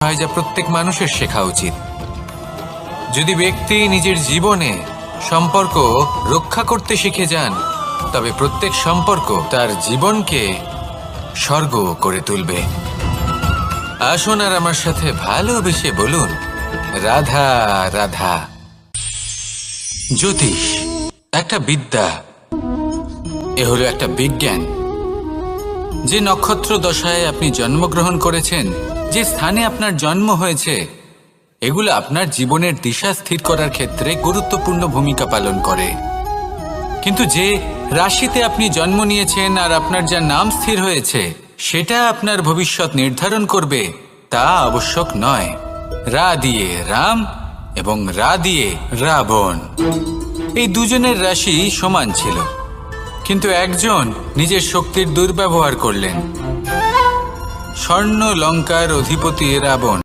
হয় যা প্রত্যেক মানুষের শেখা উচিত। যদি ব্যক্তি নিজের জীবনে সম্পর্ক রক্ষা করতে শিখে যান, তবে প্রত্যেক সম্পর্ক তার জীবনকে স্বর্গ করে তুলবে। আসুন আর আমার সাথে ভালোবেসে বলুন, রাধা রাধা। জ্যোতিষ একটা বিদ্যা, এ হলো একটা বিজ্ঞান। যে নক্ষত্র দশায় আপনি জন্মগ্রহণ করেছেন, যে স্থানে আপনার জন্ম হয়েছে, এগুলো আপনার জীবনের দিশা স্থির করার ক্ষেত্রে গুরুত্বপূর্ণ ভূমিকা পালন করে। কিন্তু যে রাশিতে আপনি জন্ম নিয়েছেন আর আপনার যা নাম স্থির হয়েছে, সেটা আপনার ভবিষ্যৎ নির্ধারণ করবে তা আবশ্যক নয়। রা দিয়ে রাম এবং রা দিয়ে রাবণ, এই দুজনের রাশি সমান ছিল, কিন্তু একজন নিজের শক্তির দুর্ব্যবহার করলেন। স্বর্ণ লঙ্কার অধিপতি রাবণ